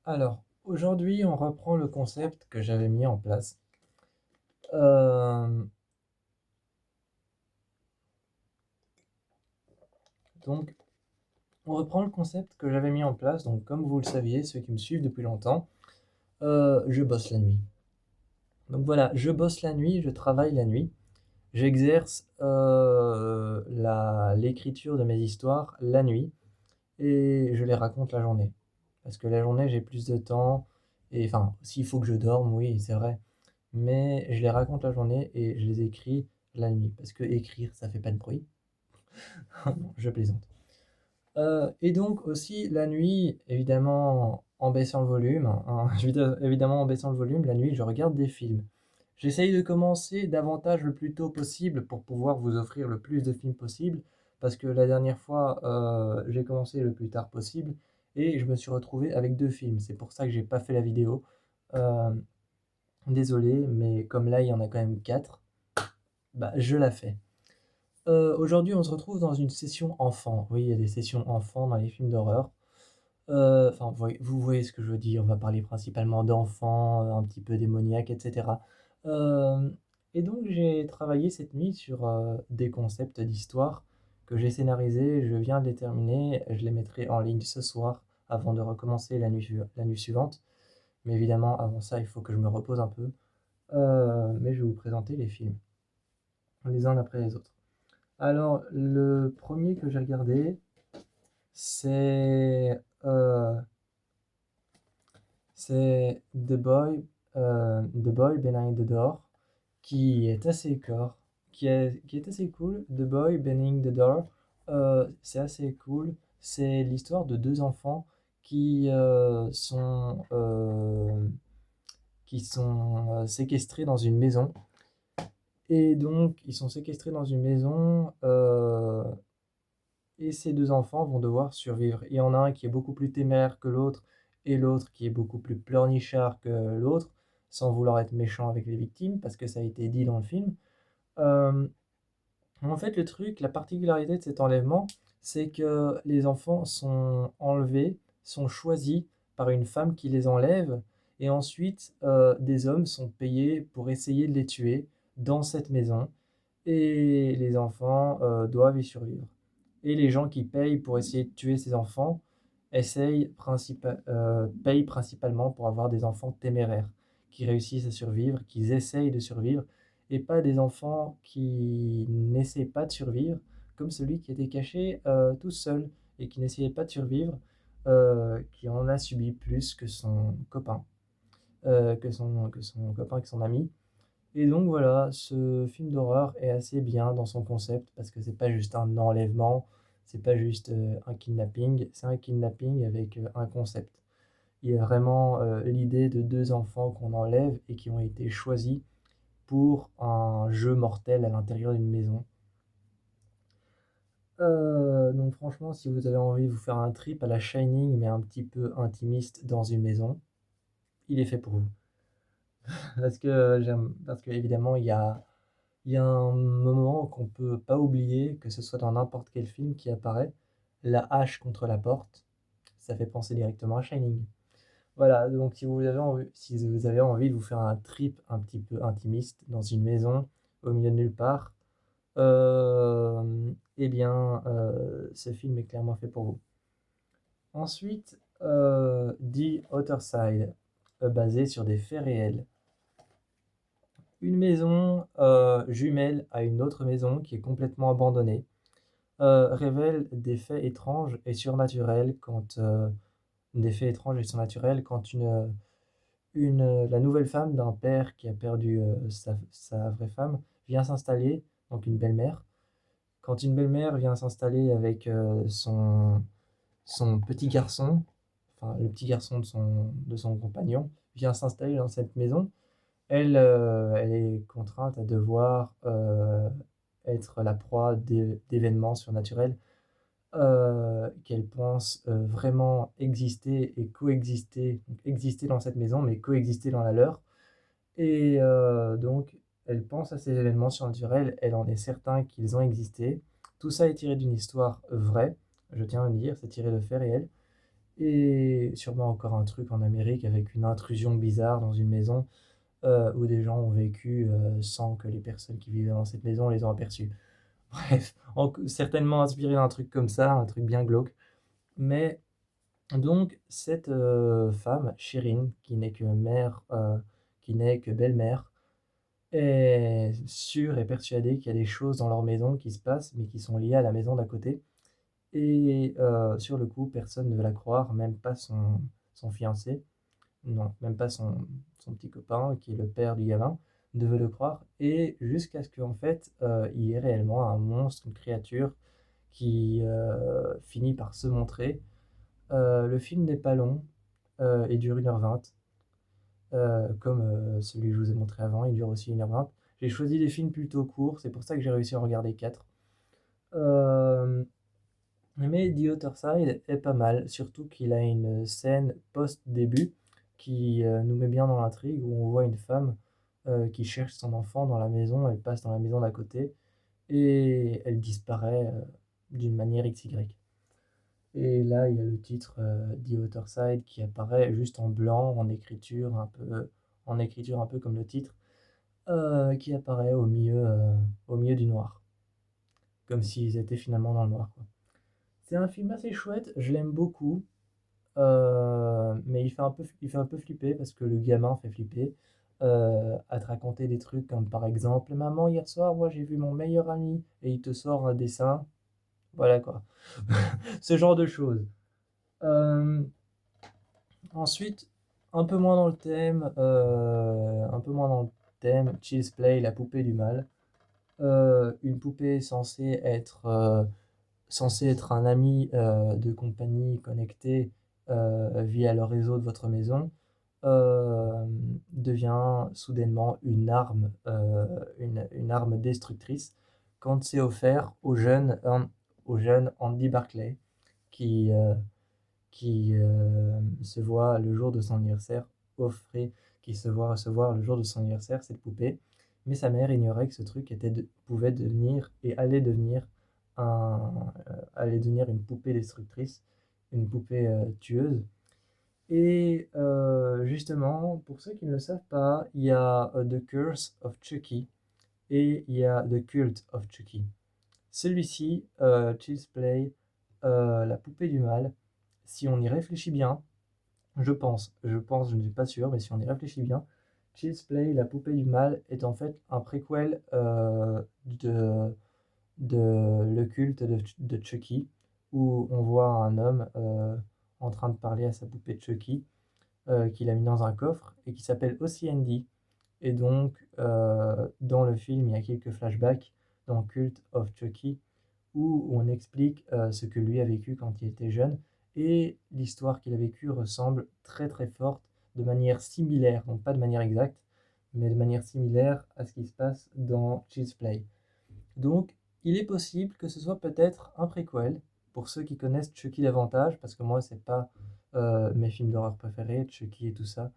Alors, aujourd'hui, on reprend le concept que j'avais mis en place. Euh, donc, on reprend le concept que j'avais mis en place. Donc, comme vous le saviez, ceux qui me suivent depuis longtemps, je bosse la nuit. Donc voilà, je bosse la nuit, je travaille la nuit. J'exerce l'écriture de mes histoires la nuit et je les raconte la journée. Parce que la journée, j'ai plus de temps. Et enfin, s'il faut que je dorme, oui, c'est vrai. Mais je les raconte la journée et je les écris la nuit. Parce que écrire, ça fait pas de bruit. Non, je plaisante. Et donc aussi la nuit, évidemment en baissant le volume, hein, évidemment en baissant le volume, la nuit je regarde des films. J'essaye de commencer davantage le plus tôt possible pour pouvoir vous offrir le plus de films possible, parce que la dernière fois j'ai commencé le plus tard possible et je me suis retrouvé avec deux films. C'est pour ça que j'ai pas fait la vidéo. Euh, Désolé, mais comme là il y en a quand même quatre, bah je la fais. Aujourd'hui, on se retrouve dans une session enfant. Oui, il y a des sessions enfants dans les films d'horreur. Enfin, vous voyez ce que je veux dire. On va parler principalement d'enfants, un petit peu démoniaques, etc. Euh, et donc, j'ai travaillé cette nuit sur des concepts d'histoire que j'ai scénarisés. Je viens de les terminer. Je les mettrai en ligne ce soir avant de recommencer la nuit suivante. Mais évidemment, avant ça, il faut que je me repose un peu. Mais je vais vous présenter les films, les uns après les autres. Alors, le premier que j'ai regardé, c'est euh, c'est The Boy Behind the Door, qui est assez core, qui est assez cool. The Boy Behind the Door, c'est assez cool. C'est l'histoire de deux enfants qui sont séquestrés dans une maison. Et donc, ils sont séquestrés dans une maison. Et ces deux enfants vont devoir survivre. Il y en a un qui est beaucoup plus téméraire que l'autre, et l'autre qui est beaucoup plus pleurnichard que l'autre, sans vouloir être méchant avec les victimes, parce que ça a été dit dans le film. Euh, En fait, le truc, la particularité de cet enlèvement, c'est que les enfants sont enlevés, sont choisis par une femme qui les enlève, et ensuite des hommes sont payés pour essayer de les tuer dans cette maison, et les enfants doivent y survivre. Et les gens qui payent pour essayer de tuer ces enfants payent principalement pour avoir des enfants téméraires, qui réussissent à survivre, qui essayent de survivre, et pas des enfants qui n'essaient pas de survivre, comme celui qui était caché tout seul et qui n'essayait pas de survivre, qui en a subi plus que son copain, que son copain, que son ami. Et donc voilà, ce film d'horreur est assez bien dans son concept parce que c'est pas juste un enlèvement, c'est pas juste un kidnapping, c'est un kidnapping avec un concept. Il y a vraiment l'idée de deux enfants qu'on enlève et qui ont été choisis pour un jeu mortel à l'intérieur d'une maison. Donc franchement, si vous avez envie de vous faire un trip à la Shining mais un petit peu intimiste dans une maison, il est fait pour vous. Parce que évidemment, il y a un moment qu'on peut pas oublier, que ce soit dans n'importe quel film qui apparaît, la hache contre la porte, ça fait penser directement à Shining. Voilà, donc si vous avez envie de vous faire un trip un petit peu intimiste dans une maison au milieu de nulle part, eh bien, ce film est clairement fait pour vous. Ensuite, The Other Side, basé sur des faits réels. Une maison jumelle à une autre maison qui est complètement abandonnée révèle des faits étranges et surnaturels quand la nouvelle femme d'un père qui a perdu sa vraie femme vient s'installer, donc une belle-mère. Quand une belle-mère vient s'installer avec son petit garçon, enfin le petit garçon de son compagnon, vient s'installer dans cette maison, elle est contrainte à devoir être la proie d'événements surnaturels qu'elle pense vraiment exister et coexister, donc exister dans cette maison, mais coexister dans la leur. Et donc, elle pense à ces événements surnaturels, elle en est certain qu'ils ont existé. Tout ça est tiré d'une histoire vraie, je tiens à le dire, c'est tiré de faits réels. Et sûrement encore un truc en Amérique avec une intrusion bizarre dans une maison où des gens ont vécu sans que les personnes qui vivaient dans cette maison les ont aperçus. Bref, certainement inspiré d'un truc comme ça, un truc bien glauque. Mais donc cette femme, Shirin, qui n'est que belle-mère, est sûre et persuadée qu'il y a des choses dans leur maison qui se passent, mais qui sont liées à la maison d'à côté. Et sur le coup, personne ne veut la croire, même pas son fiancé, non, même pas son petit copain, qui est le père du gamin, ne veut le croire. Et jusqu'à ce qu'en fait, il y ait réellement un monstre, une créature qui finit par se montrer. Le film n'est pas long, il dure 1h20, comme celui que je vous ai montré avant, il dure aussi 1h20. J'ai choisi des films plutôt courts, c'est pour ça que j'ai réussi à en regarder 4. Euh, mais The Other Side est pas mal, surtout qu'il a une scène post-début qui nous met bien dans l'intrigue, où on voit une femme qui cherche son enfant dans la maison, elle passe dans la maison d'à côté, et elle disparaît d'une manière XY. Et là, il y a le titre The Other Side qui apparaît juste en blanc, en écriture un peu comme le titre, qui apparaît au milieu du noir, comme s'ils étaient finalement dans le noir, quoi. C'est un film assez chouette, je l'aime beaucoup, mais il fait un peu flipper parce que le gamin fait flipper à te raconter des trucs comme par exemple, maman, hier soir, moi j'ai vu mon meilleur ami et il te sort un dessin, voilà quoi. Ce genre de choses. Euh, Ensuite, un peu moins dans le thème, Child's Play, la poupée du mal. Une poupée censée être un ami de compagnie connecté via le réseau de votre maison, euh, devient soudainement une arme destructrice quand c'est offert au jeune Andy Barclay qui, euh, qui se voit le jour de son anniversaire offrir, qui se voit recevoir le jour de son anniversaire cette poupée. Mais sa mère ignorait que ce truc pouvait devenir et allait devenir une poupée destructrice, une poupée tueuse. Et justement, pour ceux qui ne le savent pas, il y a The Curse of Chucky et il y a The Cult of Chucky. Celui-ci, Child's Play, la poupée du mal, si on y réfléchit bien, je ne suis pas sûr, mais si on y réfléchit bien, Child's Play, la poupée du mal, est en fait un préquel de Le culte de Chucky, où on voit un homme en train de parler à sa poupée de Chucky, qu'il a mis dans un coffre, et qui s'appelle aussi Andy. Et donc, dans le film, il y a quelques flashbacks dans Cult of Chucky, où on explique ce que lui a vécu quand il était jeune. Et l'histoire qu'il a vécue ressemble très très forte, de manière similaire, donc pas de manière exacte, mais de manière similaire à ce qui se passe dans Child's Play. Donc, il est possible que ce soit peut-être un préquel, pour ceux qui connaissent Chucky davantage, parce que moi, c'est pas mes films d'horreur préférés, Chucky et tout ça.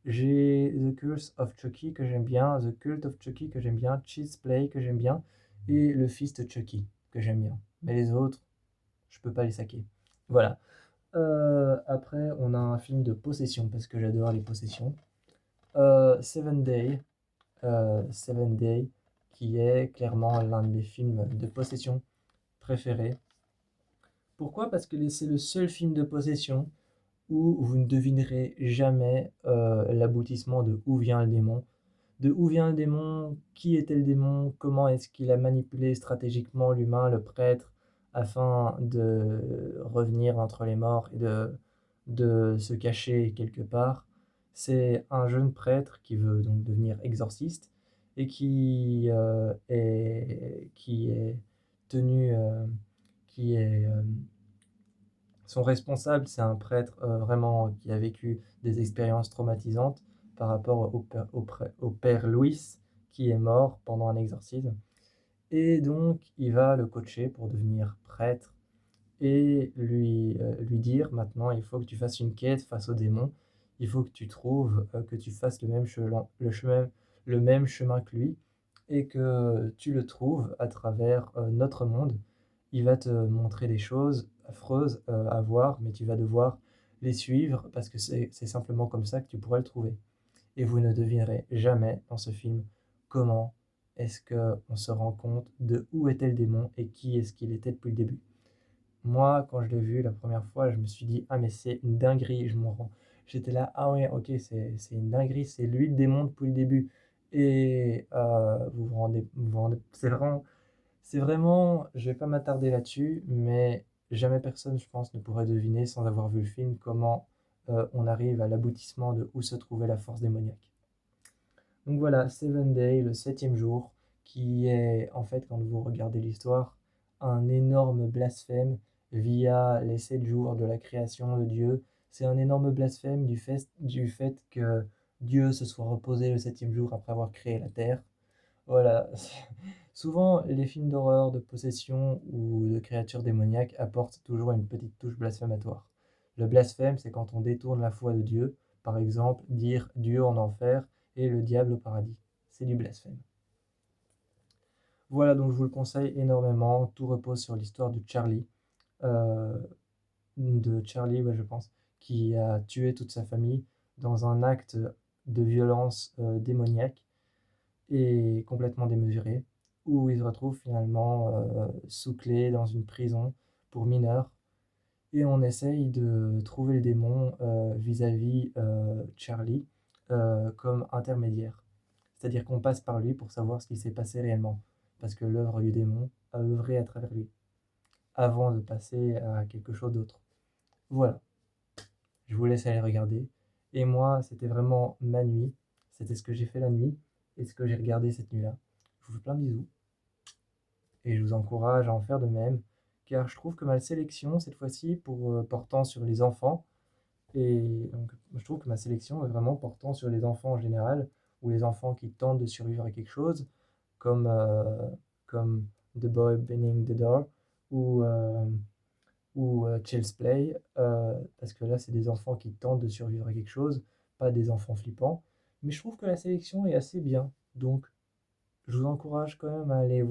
J'ai The Curse of Chucky que j'aime bien, The Cult of Chucky que j'aime bien, Child's Play que j'aime bien, et Le Fils de Chucky que j'aime bien. Mais les autres, je peux pas les saquer. Voilà. Après, on a un film de possession, parce que j'adore les possessions. Seven Day, Seven Day, qui est clairement l'un de mes films de possession préférés. Pourquoi? Parce que c'est le seul film de possession où vous ne devinerez jamais l'aboutissement de où vient le démon. De où vient le démon, qui était le démon, comment est-ce qu'il a manipulé stratégiquement l'humain, le prêtre, afin de revenir entre les morts et de se cacher quelque part. C'est un jeune prêtre qui veut donc devenir exorciste et qui est tenu, qui est son responsable, c'est un prêtre vraiment qui a vécu des expériences traumatisantes par rapport au père Louis qui est mort pendant un exorcisme. Et donc, il va le coacher pour devenir prêtre et lui dire maintenant, il faut que tu fasses une quête face au démon. Il faut que tu trouves, que tu fasses le même chemin que lui et que tu le trouves à travers notre monde. Il va te montrer des choses affreuses à voir, mais tu vas devoir les suivre parce que c'est simplement comme ça que tu pourrais le trouver. Et vous ne devinerez jamais dans ce film comment est-ce qu'on se rend compte de où était le démon et qui est-ce qu'il était depuis le début. Moi, quand je l'ai vu la première fois, je me suis dit, ah mais c'est une dinguerie, je m'en rends. J'étais là, ah ouais, ok, c'est une dinguerie, c'est lui le démon depuis le début. Et vous vous rendez, c'est vraiment, je vais pas m'attarder là-dessus, mais jamais personne, je pense, ne pourrait deviner sans avoir vu le film comment on arrive à l'aboutissement de où se trouvait la force démoniaque. Donc voilà, Seven Day, le septième jour, qui est en fait, quand vous regardez l'histoire, un énorme blasphème via les 7 jours de la création de Dieu. C'est un énorme blasphème du fait que Dieu se soit reposé le septième jour après avoir créé la terre. Voilà. Souvent, les films d'horreur, de possession ou de créatures démoniaques apportent toujours une petite touche blasphématoire. Le blasphème, c'est quand on détourne la foi de Dieu, par exemple, dire Dieu en enfer et le diable au paradis. C'est du blasphème. Voilà, donc je vous le conseille énormément. Tout repose sur l'histoire euh, de Charlie, ouais, je pense, qui a tué toute sa famille dans un acte de violence démoniaque et complètement démesuré, où il se retrouve finalement sous clé dans une prison pour mineurs. Et on essaye de trouver le démon vis-à-vis Charlie comme intermédiaire. C'est-à-dire qu'on passe par lui pour savoir ce qui s'est passé réellement. Parce que l'œuvre du démon a œuvré à travers lui, avant de passer à quelque chose d'autre. Voilà, je vous laisse aller regarder. Et moi, c'était vraiment ma nuit. C'était ce que j'ai fait la nuit et ce que j'ai regardé cette nuit-là. Je vous fais plein de bisous et je vous encourage à en faire de même, car je trouve que ma sélection, cette fois-ci, portant sur les enfants, et donc je trouve que ma sélection est vraiment portant sur les enfants en général, ou les enfants qui tentent de survivre à quelque chose, comme The Boy Behind the Door, ou, euh, ou Child's Play, parce que là, c'est des enfants qui tentent de survivre à quelque chose, pas des enfants flippants. Mais je trouve que la sélection est assez bien, donc je vous encourage quand même à aller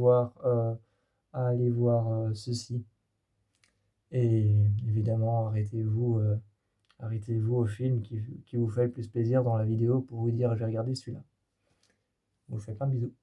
voir ceci. Et évidemment, arrêtez-vous au film qui vous fait le plus plaisir dans la vidéo pour vous dire j'ai regardé celui-là. Je vous fais plein de bisous.